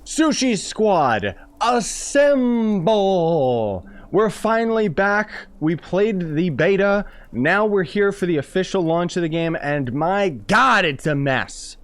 Scyushi Squad, assemble! We're finally back. We played the beta. Now we're here for the official launch of the game, and my god, it's a mess.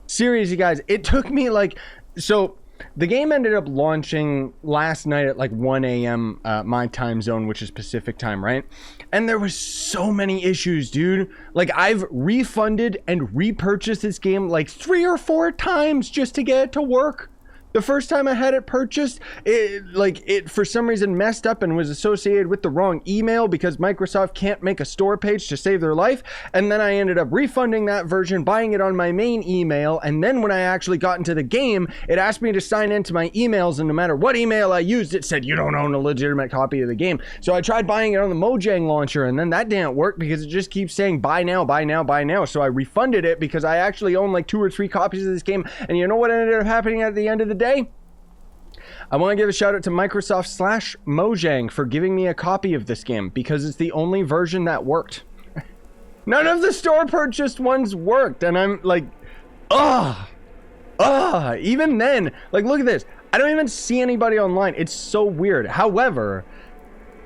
Seriously, guys, it took me like... So, the game ended up launching last night at like 1 a.m. My time zone, which is Pacific time, right? And there was so many issues, dude. Like, I've refunded and repurchased this game like 3 or 4 times just to get it to work. The first time I had it purchased, it for some reason messed up and was associated with the wrong email because Microsoft can't make a store page to save their life. And then I ended up refunding that version, buying it on my main email. And then when I actually got into the game, it asked me to sign into my emails. And no matter what email I used, it said, you don't own a legitimate copy of the game. So I tried buying it on the Mojang launcher, and then that didn't work because it just keeps saying buy now, buy now, buy now. So I refunded it because I actually own like 2 or 3 copies of this game. And you know what ended up happening at the end of the day? I want to give a shout out to Microsoft / Mojang for giving me a copy of this game because it's the only version that worked. None of the store purchased ones worked, and I'm like, even then, like, look at this. I don't even see anybody online. It's so weird. However,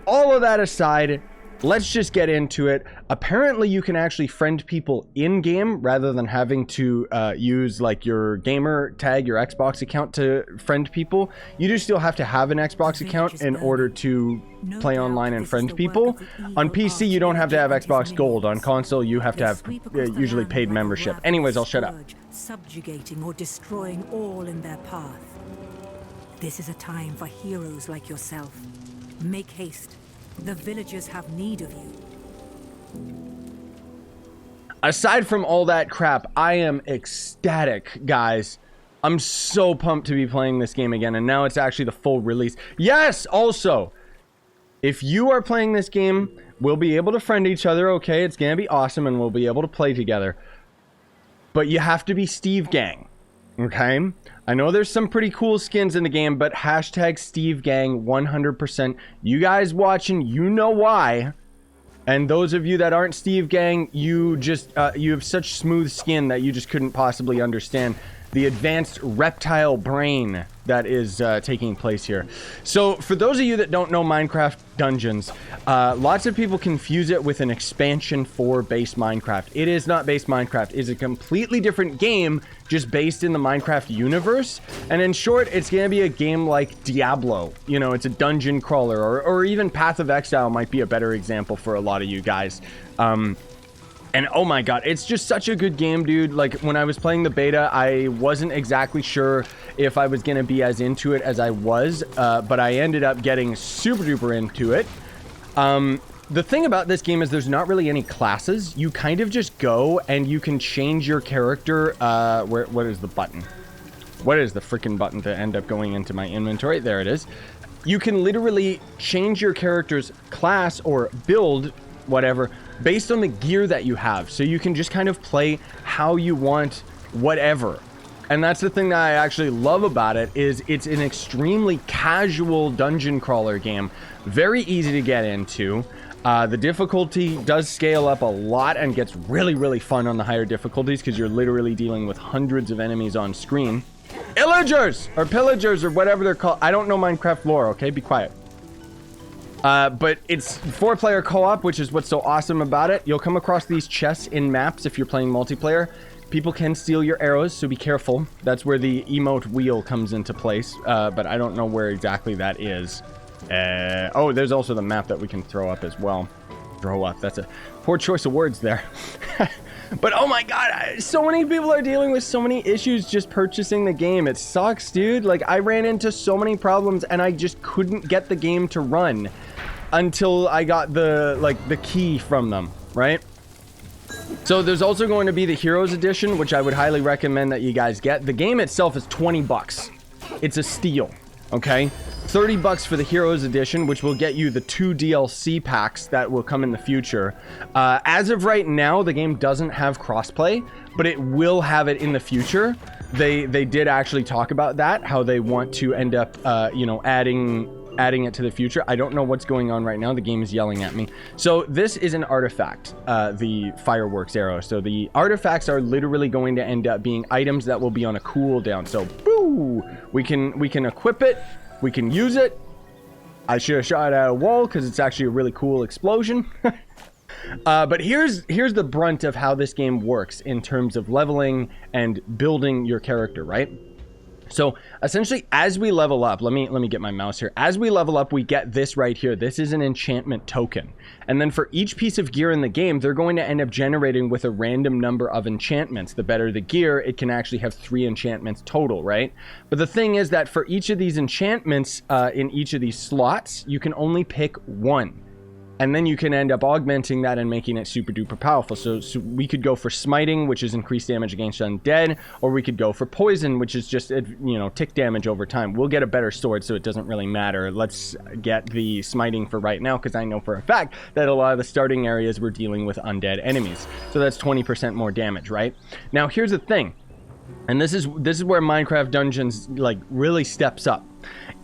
all of that aside, let's just get into it. Apparently, you can actually friend people in-game rather than having to use like your gamer tag, your Xbox account to friend people. You do still have to have an Xbox account in order to play online and friend people. On PC, you don't have to have Xbox Gold. On console, you have to have usually paid membership. Anyways, I'll shut up. Subjugating or destroying all in their path. This is a time for heroes like yourself. Make haste. The villagers have need of you. Aside from all that crap, I am ecstatic, guys. I'm so pumped to be playing this game again, and now it's actually the full release. Yes! Also, if you are playing this game, we'll be able to friend each other, okay? It's gonna be awesome, and we'll be able to play together. But you have to be Steve Gang, okay? I know there's some pretty cool skins in the game, but hashtag Steve Gang 100%. You guys watching, you know why. And those of you that aren't Steve Gang, you just, you have such smooth skin that you just couldn't possibly understand the advanced reptile brain that is taking place here. So for those of you that don't know Minecraft Dungeons, lots of people confuse it with an expansion for base Minecraft. It is not base Minecraft. It's a completely different game just based in the Minecraft universe. And in short, it's going to be a game like Diablo. You know, it's a dungeon crawler, or even Path of Exile might be a better example for a lot of you guys. And oh my god, it's just such a good game, dude. Like, when I was playing the beta, I wasn't exactly sure if I was going to be as into it as I was, but I ended up getting super duper into it. The thing about this game is there's not really any classes. You kind of just go and you can change your character. What is the button? What is the freaking button to end up going into my inventory? There it is. You can literally change your character's class or build, whatever, based on the gear that you have. So you can just kind of play how you want, whatever. And that's the thing that I actually love about it, is it's an extremely casual dungeon crawler game. Very easy to get into. The difficulty does scale up a lot and gets really, really fun on the higher difficulties because you're literally dealing with hundreds of enemies on screen. Illagers! Or pillagers, or whatever they're called. I don't know Minecraft lore, okay? Be quiet. But it's 4-player co-op, which is what's so awesome about it. You'll come across these chests in maps if you're playing multiplayer. People can steal your arrows, so be careful. That's where the emote wheel comes into place, but I don't know where exactly that is. Oh, there's also the map that we can throw up as well. Throw up, that's a poor choice of words there. But oh my god, so many people are dealing with so many issues just purchasing the game. It sucks, dude. Like, I ran into so many problems and I just couldn't get the game to run until I got the key from them, right? So there's also going to be the Heroes Edition, which I would highly recommend that you guys get. The game itself is 20 bucks. It's a steal, okay? 30 bucks for the Heroes Edition, which will get you the 2 DLC packs that will come in the future. As of right now, the game doesn't have crossplay, but it will have it in the future. They did actually talk about that, how they want to end up, you know, adding it to the future. I don't know what's going on right now. The game is yelling at me. So this is an artifact, the fireworks arrow. So the artifacts are literally going to end up being items that will be on a cooldown. So, boo! Woo! We can equip it. We can use it. I should have shot it at a wall because it's actually a really cool explosion. But here's the brunt of how this game works in terms of leveling and building your character, right? So essentially, as we level up, let me get my mouse here. As we level up, we get this right here. This is an enchantment token. And then for each piece of gear in the game, they're going to end up generating with a random number of enchantments. The better the gear, it can actually have 3 enchantments total, right? But the thing is that for each of these enchantments in each of these slots, you can only pick 1. And then you can end up augmenting that and making it super duper powerful. So we could go for smiting, which is increased damage against undead, or we could go for poison, which is just, tick damage over time. We'll get a better sword, so it doesn't really matter. Let's get the smiting for right now, because I know for a fact that a lot of the starting areas we're dealing with undead enemies. So that's 20% more damage, right? Now, here's the thing. And this is where Minecraft Dungeons really steps up.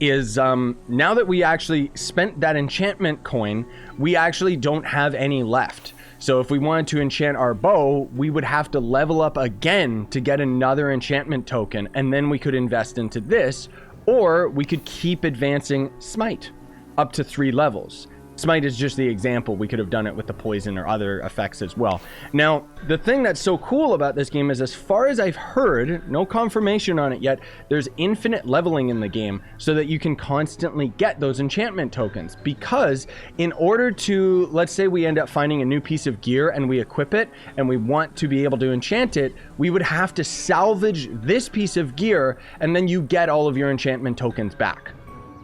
Is now that we actually spent that enchantment coin, we actually don't have any left. So if we wanted to enchant our bow, we would have to level up again to get another enchantment token, and then we could invest into this, or we could keep advancing smite up to 3 levels. Smite is just the example. We could have done it with the poison or other effects as well. Now, the thing that's so cool about this game is, as far as I've heard, no confirmation on it yet, there's infinite leveling in the game so that you can constantly get those enchantment tokens. Because in order to, let's say we end up finding a new piece of gear and we equip it and we want to be able to enchant it, we would have to salvage this piece of gear, and then you get all of your enchantment tokens back.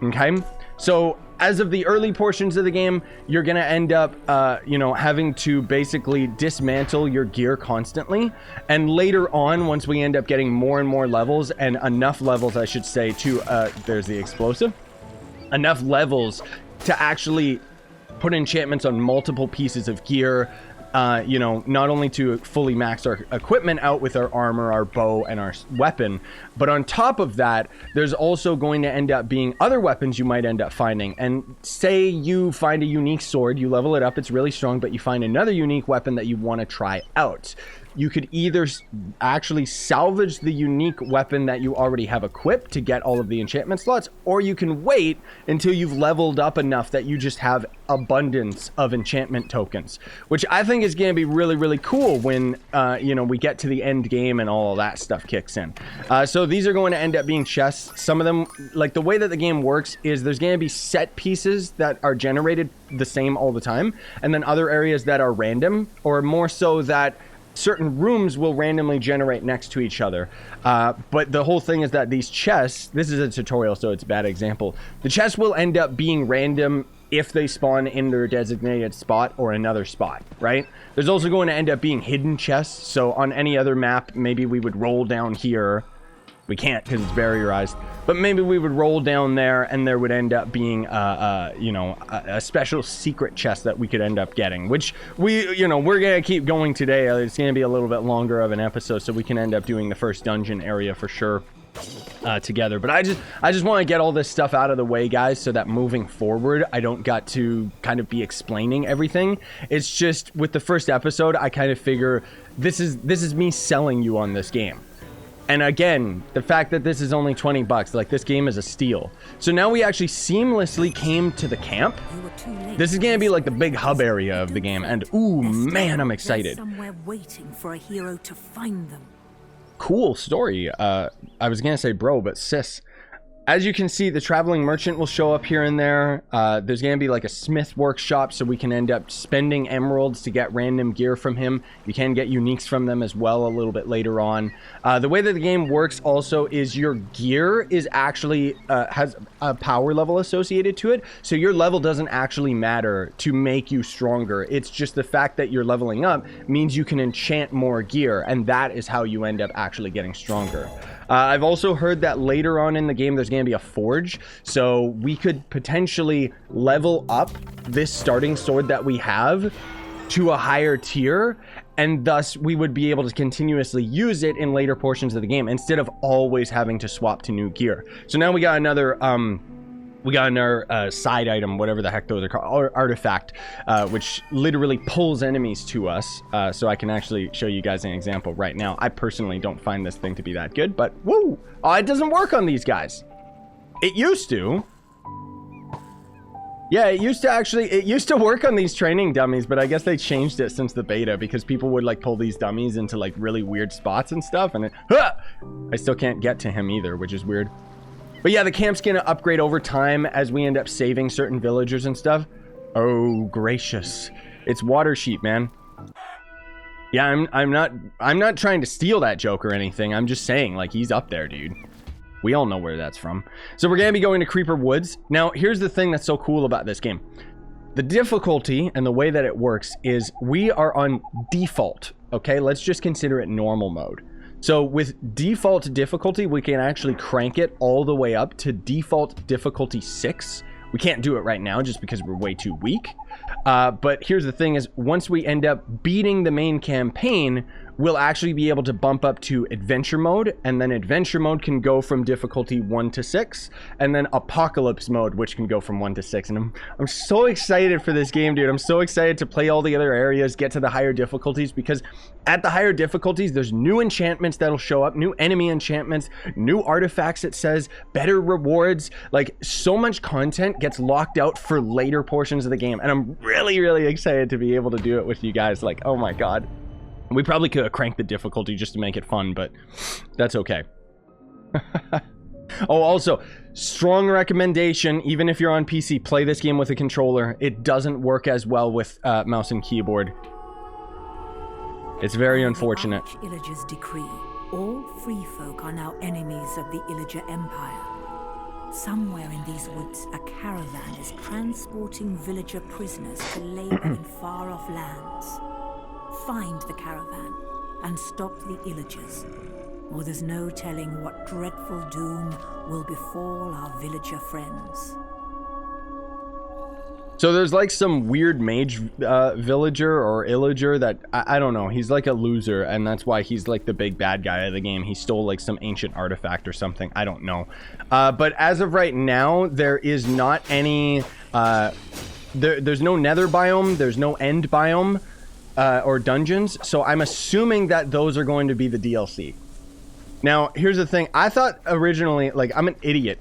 Okay? So as of the early portions of the game, you're going to end up, having to basically dismantle your gear constantly. And later on, once we end up getting more and more levels, and enough levels, I should say, to, there's the explosive, enough levels to actually put enchantments on multiple pieces of gear, not only to fully max our equipment out with our armor, our bow, and our weapon, but on top of that, there's also going to end up being other weapons you might end up finding. And say you find a unique sword, you level it up, it's really strong, but you find another unique weapon that you want to try out. You could either actually salvage the unique weapon that you already have equipped to get all of the enchantment slots, or you can wait until you've leveled up enough that you just have abundance of enchantment tokens, which I think is going to be really, really cool when, we get to the end game and all of that stuff kicks in. So these are going to end up being chests. Some of them, like the way that the game works is there's going to be set pieces that are generated the same all the time, and then other areas that are random, or more so that certain rooms will randomly generate next to each other. But the whole thing is that these chests, this is a tutorial, so it's a bad example. The chests will end up being random if they spawn in their designated spot or another spot, right? There's also going to end up being hidden chests. So on any other map, maybe we would roll down here. We can't because it's barrierized, but maybe we would roll down there and there would end up being a special secret chest that we could end up getting, which we're gonna keep going today. It's gonna be a little bit longer of an episode, so we can end up doing the first dungeon area for sure together. But I just want to get all this stuff out of the way, guys, so that moving forward I don't got to kind of be explaining everything. It's just with the first episode, I kind of figure this is me selling you on this game. And again, the fact that this is only $20, like, this game is a steal. So now we actually seamlessly came to the camp. This is going to be like the big hub area of the game. And ooh, man, I'm excited. Somewhere waiting for a hero to find them. Cool story. I was going to say bro, but sis. As you can see, the traveling merchant will show up here and there. There's going to be like a smith workshop, so we can end up spending emeralds to get random gear from him. You can get uniques from them as well a little bit later on. The way that the game works also is your gear is actually has a power level associated to it. So your level doesn't actually matter to make you stronger. It's just the fact that you're leveling up means you can enchant more gear, and that is how you end up actually getting stronger. I've also heard that later on in the game there's going to be a forge, so we could potentially level up this starting sword that we have to a higher tier, and thus we would be able to continuously use it in later portions of the game instead of always having to swap to new gear. So now we got another We got our side item, whatever the heck those are called, artifact, which literally pulls enemies to us. So I can actually show you guys an example right now. I personally don't find this thing to be that good, but woo! Oh, it doesn't work on these guys. It used to. Yeah, it used to work on these training dummies, but I guess they changed it since the beta because people would like pull these dummies into like really weird spots and stuff, and I still can't get to him either, which is weird. But yeah, the camp's gonna upgrade over time as we end up saving certain villagers and stuff. Oh, gracious. It's water sheep, man. Yeah, I'm not trying to steal that joke or anything. I'm just saying, like, he's up there, dude. We all know where that's from. So we're gonna be going to Creeper Woods. Now, here's the thing that's so cool about this game. The difficulty and the way that it works is we are on default, okay? Let's just consider it normal mode. So with default difficulty, we can actually crank it all the way up to default difficulty 6. We can't do it right now just because we're way too weak. But here's the thing is, once we end up beating the main campaign, we'll actually be able to bump up to adventure mode, and then adventure mode can go from difficulty 1 to 6, and then apocalypse mode, which can go from 1 to 6. And I'm so excited for this game, dude. I'm so excited to play all the other areas, get to the higher difficulties, because at the higher difficulties, there's new enchantments that'll show up, new enemy enchantments, new artifacts, it says, better rewards. Like, so much content gets locked out for later portions of the game, and I'm really, really excited to be able to do it with you guys. Like, oh my god. We probably could have cranked the difficulty just to make it fun, but that's okay. Oh, also, strong recommendation, even if you're on PC, play this game with a controller. It doesn't work as well with mouse and keyboard. It's very unfortunate. Arch-Illager's decree. All free folk are now enemies of the Illager Empire. Somewhere in these woods, a caravan is transporting villager prisoners to labor in far-off lands. Find the caravan and stop the Illagers, or there's no telling what dreadful doom will befall our villager friends. So there's like some weird mage villager or Illager that I don't know. He's like a loser, and that's why he's like the big bad guy of the game. He stole like some ancient artifact or something. I don't know. But as of right now, there is not any. There's no nether biome. There's no end biome. Or dungeons, so I'm assuming that those are going to be the DLC. Now, here's the thing. I thought originally, like, I'm an idiot.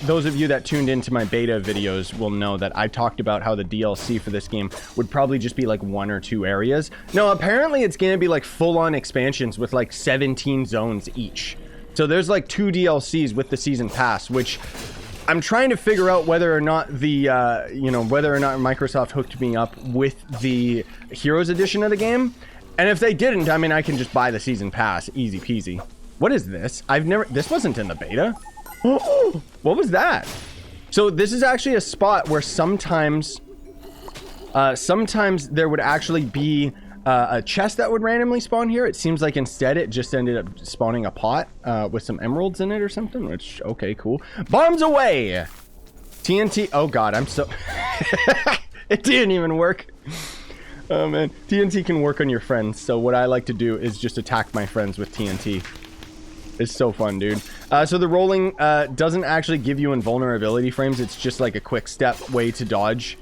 Those of you that tuned into my beta videos will know that I talked about how the DLC for this game would probably just be like 1 or 2 areas. No, apparently it's going to be like full-on expansions with like 17 zones each. So there's like 2 DLCs with the season pass, which I'm trying to figure out whether or not the, whether or not Microsoft hooked me up with the Heroes Edition of the game. And if they didn't, I mean, I can just buy the season pass, easy peasy. What is this? This wasn't in the beta. Oh, what was that? So this is actually a spot where sometimes there would actually be a chest that would randomly spawn here. It seems like instead it just ended up spawning a pot with some emeralds in it or something, which, okay, cool. Bombs away! TNT, oh god, I'm so... It didn't even work. Oh man, TNT can work on your friends, so what I like to do is just attack my friends with TNT. It's so fun, dude. So the rolling doesn't actually give you invulnerability frames, it's just like a quick step way to dodge.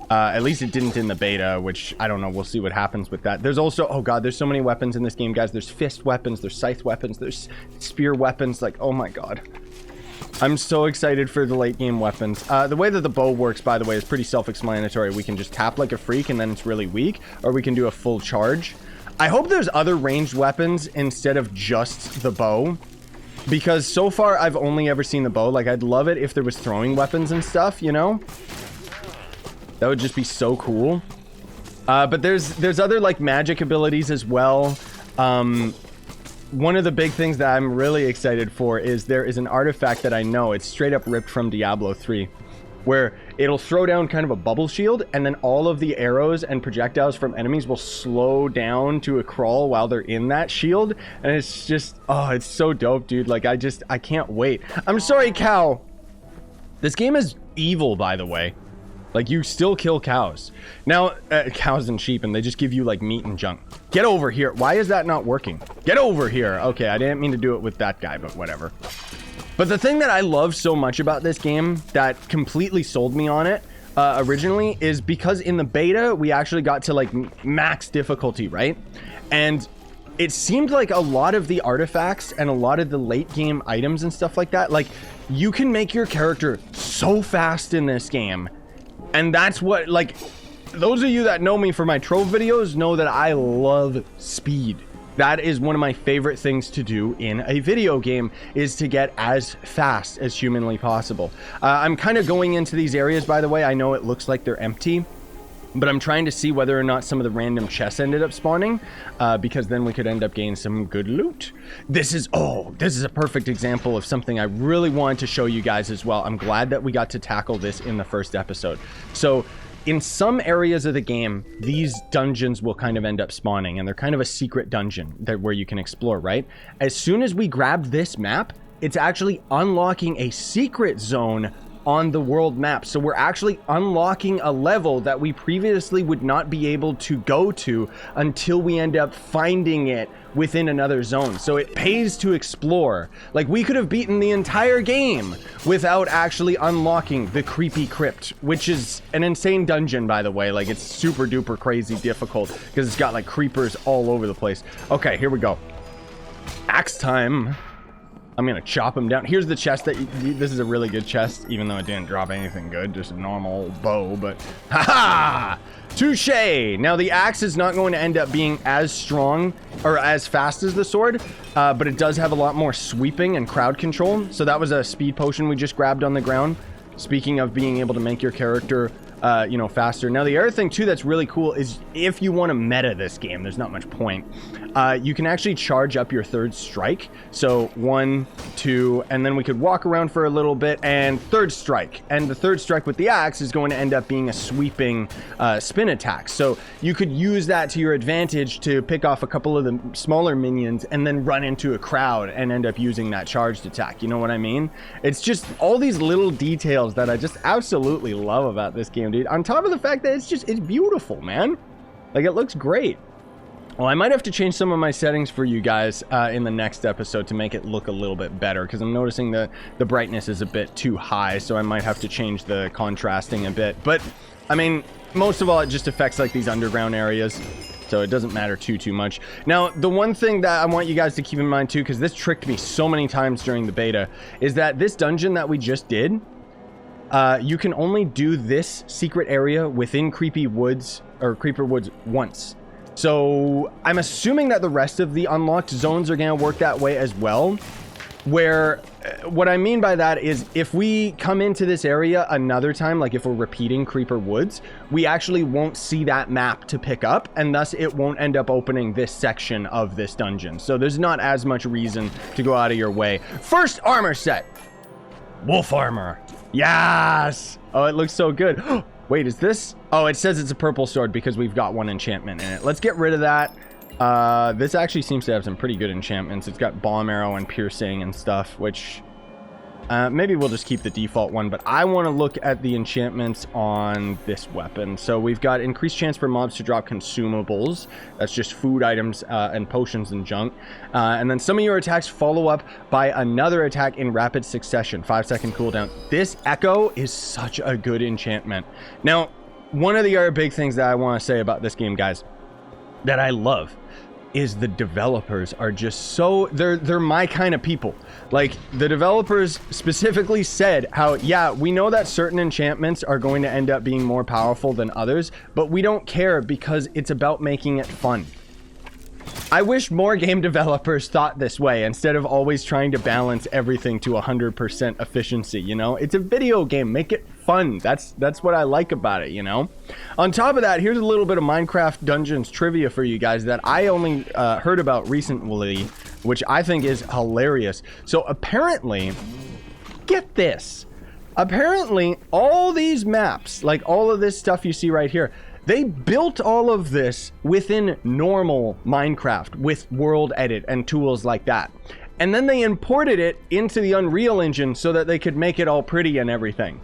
At least it didn't in the beta, which I don't know. We'll see what happens with that. There's also, oh god, there's so many weapons in this game, guys. There's fist weapons, there's scythe weapons, there's spear weapons. Like, oh my god. I'm so excited for the late game weapons. The way that the bow works, by the way, is pretty self-explanatory. We can just tap like a freak and then it's really weak, or we can do a full charge. I hope there's other ranged weapons instead of just the bow, because so far I've only ever seen the bow. Like, I'd love it if there was throwing weapons and stuff, you know? That would just be so cool. But there's other like magic abilities as well. One of the big things that I'm really excited for is there is an artifact that I know, it's straight up ripped from Diablo 3, where it'll throw down kind of a bubble shield, and then all of the arrows and projectiles from enemies will slow down to a crawl while they're in that shield. And it's just, oh, it's so dope, dude. Like, I can't wait. I'm sorry, cow. This game is evil, by the way. Like, you still kill cows. Now, cows and sheep, and they just give you, like, meat and junk. Get over here. Why is that not working? Get over here. Okay, I didn't mean to do it with that guy, but whatever. But the thing that I love so much about this game that completely sold me on it originally is because in the beta, we actually got to like max difficulty, right? And it seemed like a lot of the artifacts and a lot of the late game items and stuff like that, like you can make your character so fast in this game. And that's what, like, those of you that know me for my trove videos know that I love speed. That is one of my favorite things to do in a video game, is to get as fast as humanly possible. I'm kind of going into these areas, by the way. I know it looks like they're empty, but I'm trying to see whether or not some of the random chests ended up spawning, because then we could end up getting some good loot. This is a perfect example of something I really wanted to show you guys as well. I'm glad that we got to tackle this in the first episode. So in some areas of the game, these dungeons will kind of end up spawning, and they're kind of a secret dungeon where you can explore, right? As soon as we grab this map, it's actually unlocking a secret zone on the world map. So we're actually unlocking a level that we previously would not be able to go to until we end up finding it within another zone. So it pays to explore. Like, we could have beaten the entire game without actually unlocking the creepy crypt, which is an insane dungeon, by the way. Like, it's super duper crazy difficult because it's got like creepers all over the place. Okay, here we go. Axe time. I'm gonna chop him down. Here's the chest that this is a really good chest, even though it didn't drop anything good, just a normal bow, but haha! Touche! Now the axe is not going to end up being as strong or as fast as the sword, but it does have a lot more sweeping and crowd control. So that was a speed potion we just grabbed on the ground. Speaking of being able to make your character you know, faster. Now the other thing too that's really cool is if you want to meta this game, there's not much point, you can actually charge up your third strike. So 1, 2, and then we could walk around for a little bit, and third strike. And the third strike with the axe is going to end up being a sweeping spin attack. So you could use that to your advantage to pick off a couple of the smaller minions and then run into a crowd and end up using that charged attack. You know what I mean? It's just all these little details that I just absolutely love about this game, dude. On top of the fact that it's beautiful, man. Like, it looks great. Well, I might have to change some of my settings for you guys in the next episode to make it look a little bit better, because I'm noticing that the brightness is a bit too high, so I might have to change the contrasting a bit. But I mean, most of all, it just affects like these underground areas, so it doesn't matter too much. Now, the one thing that I want you guys to keep in mind too, because this tricked me so many times during the beta, is that this dungeon that we just did, you can only do this secret area within Creepy Woods or Creeper Woods once. So I'm assuming that the rest of the unlocked zones are going to work that way as well. Where what I mean by that is if we come into this area another time, like if we're repeating Creeper Woods, we actually won't see that map to pick up, and thus it won't end up opening this section of this dungeon. So there's not as much reason to go out of your way. First armor set. Wolf armor. Yes! Oh, it looks so good. Wait, is this? Oh, it says it's a purple sword because we've got one enchantment in it. Let's get rid of that. This actually seems to have some pretty good enchantments. It's got bomb arrow and piercing and stuff, which maybe we'll just keep the default one, but I want to look at the enchantments on this weapon. So we've got increased chance for mobs to drop consumables. That's just food items and potions and junk. And then some of your attacks follow up by another attack in rapid succession. 5-second cooldown. This echo is such a good enchantment. Now, one of the other big things that I want to say about this game, guys, that I love is the developers are just so, they're my kind of people. Like, the developers specifically said how, yeah, we know that certain enchantments are going to end up being more powerful than others, but we don't care because it's about making it fun. I wish more game developers thought this way instead of always trying to balance everything to 100% efficiency, you know? It's a video game, make it fun. That's what I like about it, you know? On top of that, here's a little bit of Minecraft Dungeons trivia for you guys that I only heard about recently, which I think is hilarious. So apparently, get this. Apparently, all these maps, like all of this stuff you see right here, they built all of this within normal Minecraft with World Edit and tools like that. And then they imported it into the Unreal Engine so that they could make it all pretty and everything.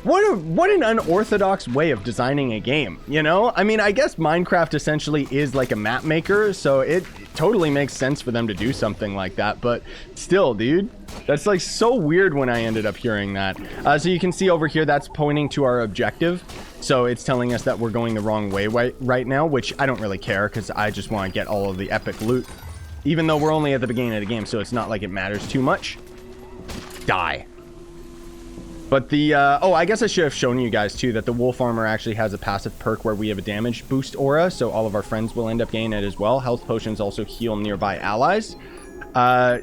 What an unorthodox way of designing a game, you know? I mean, I guess Minecraft essentially is like a map maker, so it totally makes sense for them to do something like that, but still, dude, that's like so weird when I ended up hearing that. So you can see over here, that's pointing to our objective. So it's telling us that we're going the wrong way right now, which I don't really care because I just want to get all of the epic loot, even though we're only at the beginning of the game, so it's not like it matters too much. Die. But the, oh, I guess I should have shown you guys too that the Wolf Armor actually has a passive perk where we have a damage boost aura, so all of our friends will end up gaining it as well. Health potions also heal nearby allies.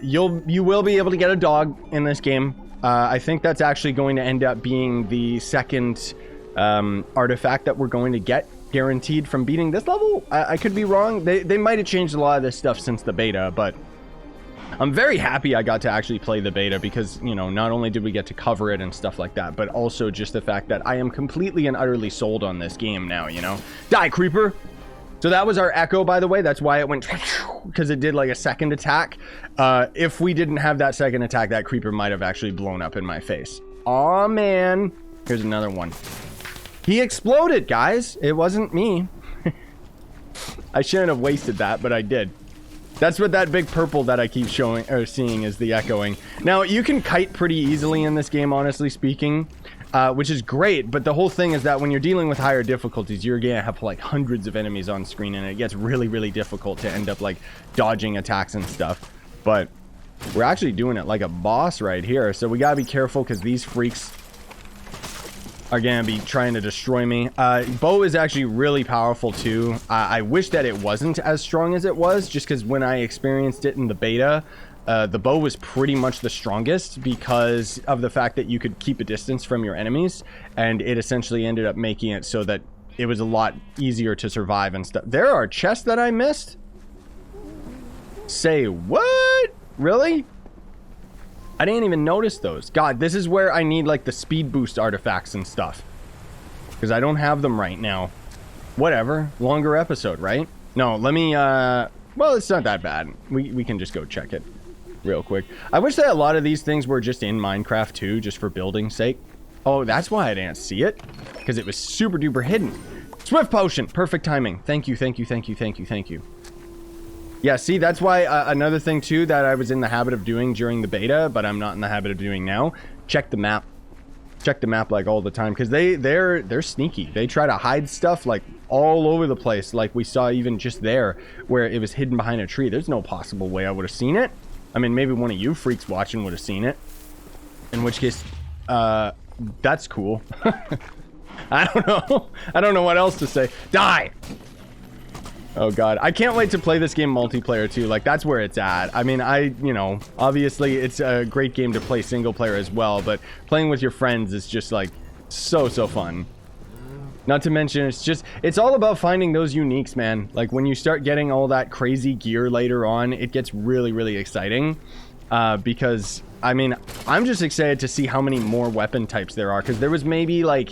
You will be able to get a dog in this game. I think that's actually going to end up being the second artifact that we're going to get guaranteed from beating this level. I could be wrong. They might have changed a lot of this stuff since the beta, but I'm very happy I got to actually play the beta because, you know, not only did we get to cover it and stuff like that, but also just the fact that I am completely and utterly sold on this game now, you know? Die, creeper! So that was our echo, by the way. That's why it went, because it did like a second attack. If we didn't have that second attack, that creeper might have actually blown up in my face. Aw, man. Here's another one. He exploded, guys. It wasn't me. I shouldn't have wasted that, but I did. That's what that big purple that I keep showing or seeing is the echoing. Now, you can kite pretty easily in this game, honestly speaking, which is great. But the whole thing is that when you're dealing with higher difficulties, you're going to have like hundreds of enemies on screen, and it gets really, really difficult to end up like dodging attacks and stuff. But we're actually doing it like a boss right here. So we got to be careful because these freaks are gonna be trying to destroy me. Bow is actually really powerful too. I wish that it wasn't as strong as it was, just because when I experienced it in the beta, the bow was pretty much the strongest because of the fact that you could keep a distance from your enemies, and it essentially ended up making it so that it was a lot easier to survive and stuff. There are chests that I missed? Say what? Really? I didn't even notice those. God, this is where I need like the speed boost artifacts and stuff, because I don't have them right now. Whatever, longer episode, right? No, let me well, it's not that bad. We can just go check it real quick. I wish that a lot of these things were just in Minecraft too, just for building's sake. Oh, that's why I didn't see it, because it was super duper hidden. Swift potion, perfect timing. Thank you, thank you, thank you, thank you, thank you. Yeah, see, that's why another thing too that I was in the habit of doing during the beta, but I'm not in the habit of doing now. Check the map. Check the map like all the time, because they're sneaky. They try to hide stuff like all over the place, like we saw even just there where it was hidden behind a tree. There's no possible way I would have seen it. I mean, maybe one of you freaks watching would have seen it, in which case that's cool. I don't know what else to say. Die. Oh god, I can't wait to play this game multiplayer too. Like, that's where it's at. I mean, you know, obviously it's a great game to play single player as well, but playing with your friends is just like so fun. Not to mention, it's all about finding those uniques, man. Like, when you start getting all that crazy gear later on, it gets really exciting. Because, I mean, I'm just excited to see how many more weapon types there are, because there was maybe like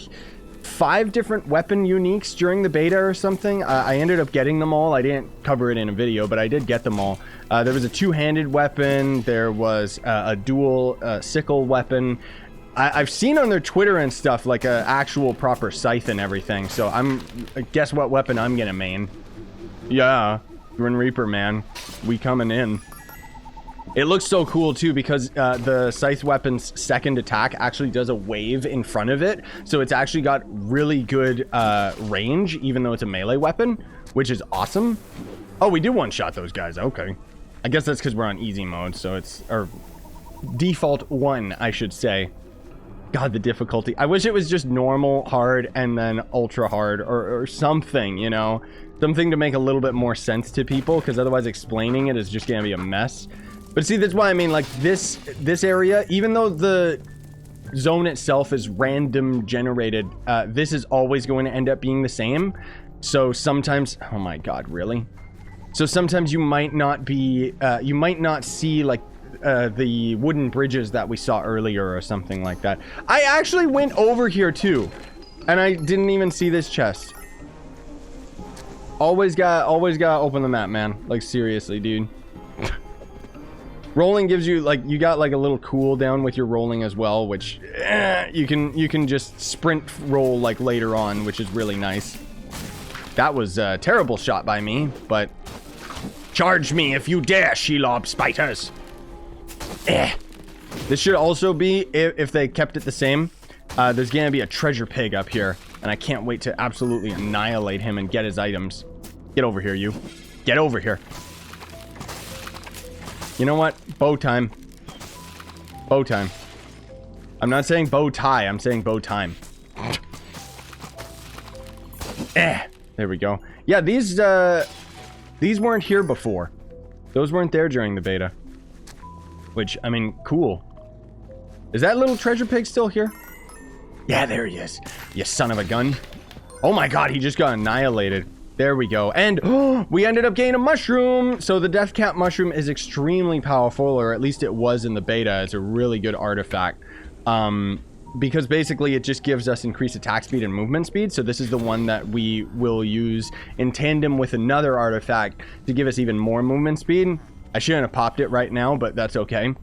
5 different weapon uniques during the beta or something. I ended up getting them all. I didn't cover it in a video, but I did get them all. There was a two-handed weapon. There was a dual sickle weapon. I've seen on their Twitter and stuff like a actual proper scythe and everything. So guess what weapon I'm gonna main? Yeah, Grim Reaper, man. We coming in. It looks so cool too, because the scythe weapon's second attack actually does a wave in front of it, so it's actually got really good range, even though it's a melee weapon, which is awesome. Oh, we do one-shot those guys. Okay, I guess that's because we're on easy mode, so it's or default 1, I should say. God, the difficulty. I wish it was just normal, hard, and then ultra hard, or something, you know, something to make a little bit more sense to people, because otherwise explaining it is just gonna be a mess. But see, that's why I mean, like, this area, even though the zone itself is random generated, this is always going to end up being the same. So sometimes, oh my god, really? So sometimes you might not be, you might not see, like, the wooden bridges that we saw earlier or something like that. I actually went over here too, and I didn't even see this chest. Always gotta open the map, man. Like, seriously, dude. Rolling gives you, like, you got like a little cooldown with your rolling as well, which you can just sprint roll like later on, which is really nice. That was a terrible shot by me, but charge me if you dare, Shelob spiders. This should also be, if they kept it the same, there's gonna be a treasure pig up here, and I can't wait to absolutely annihilate him and get his items. Get over here, you. Get over here. You know what? Bow time. Bow time. I'm not saying bow tie, I'm saying bow time. There we go. Yeah, these weren't here before. Those weren't there during the beta. Which, I mean, cool. Is that little treasure pig still here? Yeah, there he is. You son of a gun. Oh my god, he just got annihilated. There we go. And we ended up getting a mushroom. So the death cap mushroom is extremely powerful, or at least it was in the beta. It's a really good artifact. Because basically it just gives us increased attack speed and movement speed. So this is the one that we will use in tandem with another artifact to give us even more movement speed. I shouldn't have popped it right now, but that's okay.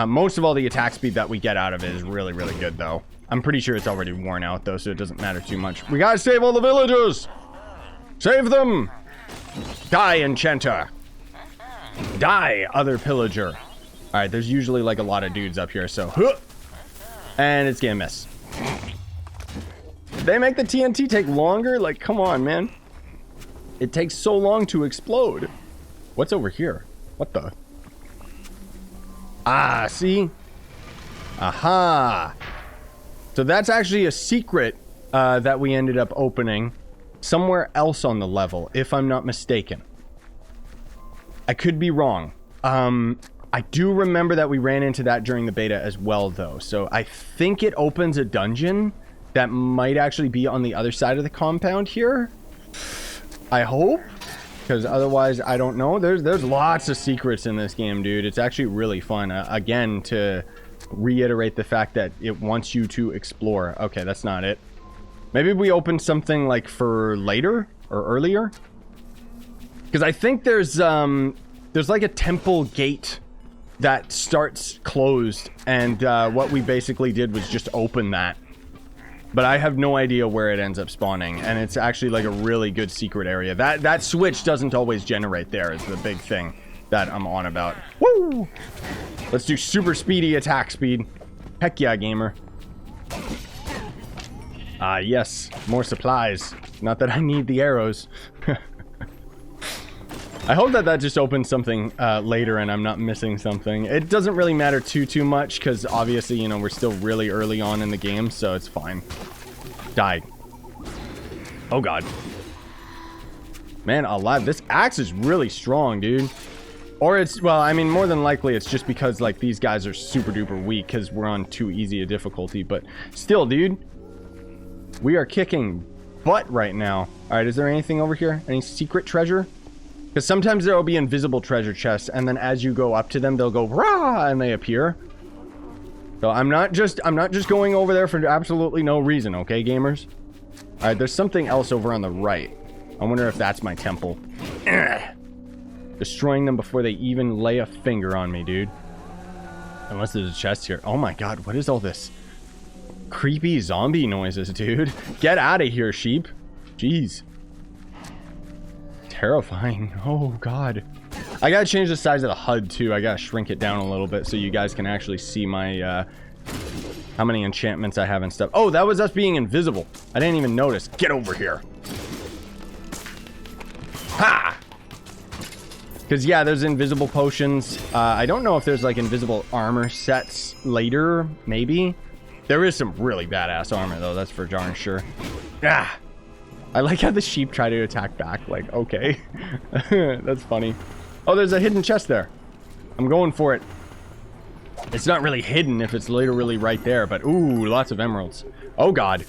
Most of all the attack speed that we get out of it is really, really good though. I'm pretty sure it's already worn out though, so it doesn't matter too much. We gotta save all the villagers! Save them! Die, enchanter! Die, other pillager! Alright, there's usually like a lot of dudes up here, so... And it's gonna miss. Did they make the TNT take longer? Like, come on, man. It takes so long to explode. What's over here? What the? Ah, see? Aha! So that's actually a secret that we ended up opening somewhere else on the level, if I'm not mistaken. I could be wrong. I do remember that we ran into that during the beta as well, though. So I think it opens a dungeon that might actually be on the other side of the compound here. I hope. Because otherwise, I don't know. There's lots of secrets in this game, dude. It's actually really fun. Again, to reiterate the fact that it wants you to explore. Okay, that's not it. Maybe we open something like for later or earlier. Because I think there's like a temple gate that starts closed, and what we basically did was just open that. But I have no idea where it ends up spawning, and it's actually like a really good secret area. That switch doesn't always generate there is the big thing that I'm on about. Woo! Let's do super speedy attack speed. Heck yeah, gamer. Ah, yes. More supplies. Not that I need the arrows. I hope that just opens something later and I'm not missing something. It doesn't really matter too much because obviously, you know, we're still really early on in the game, so it's fine. Die. Oh god. Man alive, this axe is really strong, dude. Or it's, well, I mean, more than likely it's just because like these guys are super duper weak because we're on too easy a difficulty, but still, dude, we are kicking butt right now. All right, is there anything over here? Any secret treasure? Because sometimes there will be invisible treasure chests, and then as you go up to them, they'll go rah, and they appear. So I'm not just going over there for absolutely no reason, okay, gamers? All right, there's something else over on the right. I wonder if that's my temple. Destroying them before they even lay a finger on me, dude. Unless there's a chest here. Oh my god, what is all this? Creepy zombie noises, dude. Get out of here, sheep. Jeez. Terrifying. Oh god. I gotta change the size of the HUD too. I gotta shrink it down a little bit so you guys can actually see my how many enchantments I have and stuff. Oh, that was us being invisible. I didn't even notice. Get over here. Ha! Because yeah, there's invisible potions. I don't know if there's like invisible armor sets later. Maybe. There is some really badass armor though, that's for darn sure. Ah! I like how the sheep try to attack back, like, okay. That's funny. Oh, there's a hidden chest there. I'm going for it. It's not really hidden if it's literally right there, but ooh, lots of emeralds. Oh god.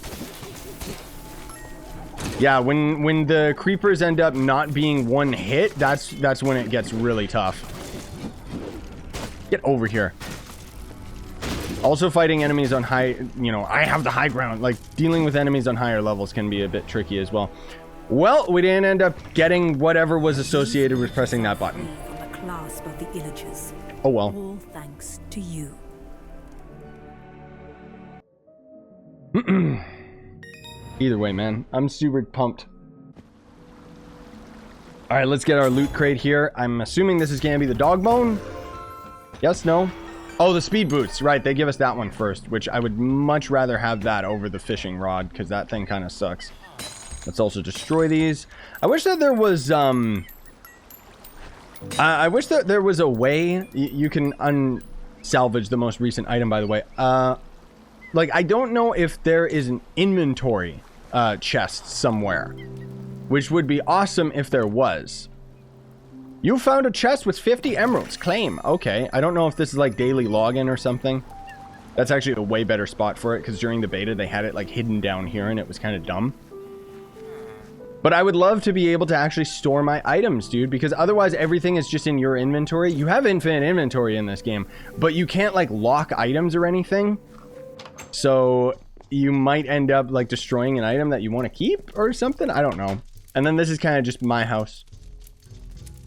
Yeah, when the creepers end up not being one hit, that's when it gets really tough. Get over here. Also, fighting enemies on high, you know, I have the high ground. Like, dealing with enemies on higher levels can be a bit tricky as well. Well, we didn't end up getting whatever was associated with pressing that button. clasp of the Illagers. Oh well. All thanks to you. Either way, man, I'm super pumped. All right, let's get our loot crate here. I'm assuming this is gonna be the dog bone. Yes, no? Oh, the speed boots, right? They give us that one first, which I would much rather have that over the fishing rod because that thing kind of sucks. Let's also destroy these. I wish that there was I wish that there was a way you can unsalvage the most recent item, by the way. Like, I don't know if there is an inventory chest somewhere, which would be awesome if there was. You found a chest with 50 emeralds. Claim. Okay. I don't know if this is like daily login or something. That's actually a way better spot for it because during the beta they had it like hidden down here and it was kind of dumb. But I would love to be able to actually store my items, dude, because otherwise everything is just in your inventory. You have infinite inventory in this game, but you can't like lock items or anything. So you might end up like destroying an item that you want to keep or something. I don't know. And then this is kind of just my house.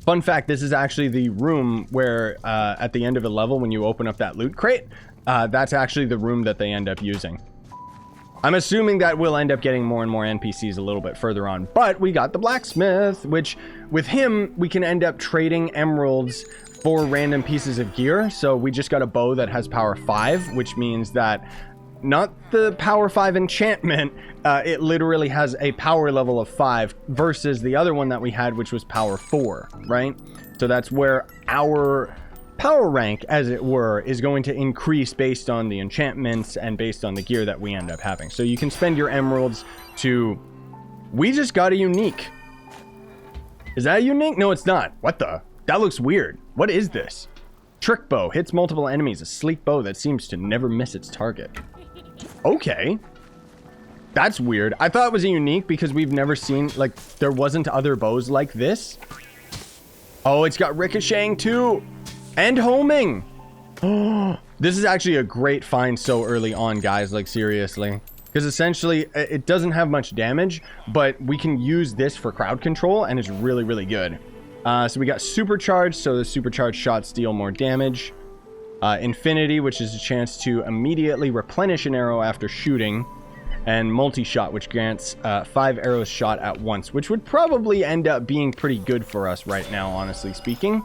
Fun fact, this is actually the room where at the end of a level when you open up that loot crate, that's actually the room that they end up using. I'm assuming that we'll end up getting more and more NPCs a little bit further on. But we got the blacksmith, which with him, we can end up trading emeralds for random pieces of gear. So we just got a bow that has power 5, which means that not the power 5 enchantment, it literally has a power level of 5 versus the other one that we had, which was power 4, right? So that's where our power rank, as it were, is going to increase based on the enchantments and based on the gear that we end up having. So you can spend your emeralds to... We just got a unique. Is that a unique? No, it's not. What the? That looks weird. What is this? Trick bow. Hits multiple enemies. A sleek bow that seems to never miss its target. Okay. That's weird. I thought it was a unique because we've never seen... Like, there wasn't other bows like this. Oh, it's got ricocheting too. And homing. Oh, this is actually a great find so early on, guys. Like, seriously. Because essentially, it doesn't have much damage, but we can use this for crowd control, and it's really, really good. So we got supercharged, so the supercharged shots deal more damage. Infinity, which is a chance to immediately replenish an arrow after shooting. And multi-shot, which grants 5 arrows shot at once, which would probably end up being pretty good for us right now, honestly speaking.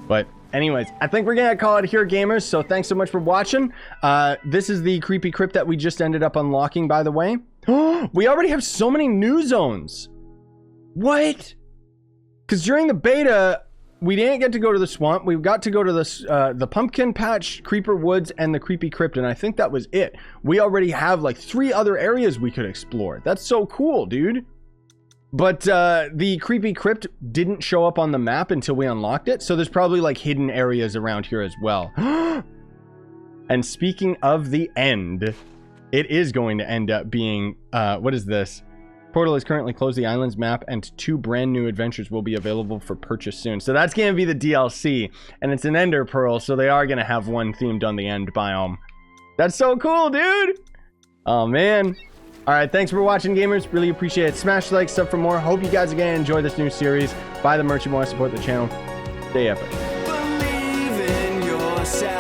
But anyways, I think we're gonna call it here, gamers. So thanks so much for watching. This is the creepy crypt that we just ended up unlocking, by the way. We already have so many new zones. What? Because during the beta, we didn't get to go to the swamp. We got to go to the pumpkin patch, creeper woods, and the creepy crypt, and I think that was it. We already have like 3 other areas we could explore. That's so cool, dude. But the creepy crypt didn't show up on the map until we unlocked it, so there's probably like hidden areas around here as well. And speaking of the end, it is going to end up being what is this? Portal is currently closed. The island's map and 2 brand new adventures will be available for purchase soon. So that's going to be the DLC, and it's an Ender Pearl, so they are going to have one themed on the end biome. That's so cool, dude. Oh man. All right, thanks for watching, gamers. Really appreciate it. Smash the like, sub for more. Hope you guys are going to enjoy this new series. Buy the merch if you want to support the channel. Stay epic. Believe in yourself.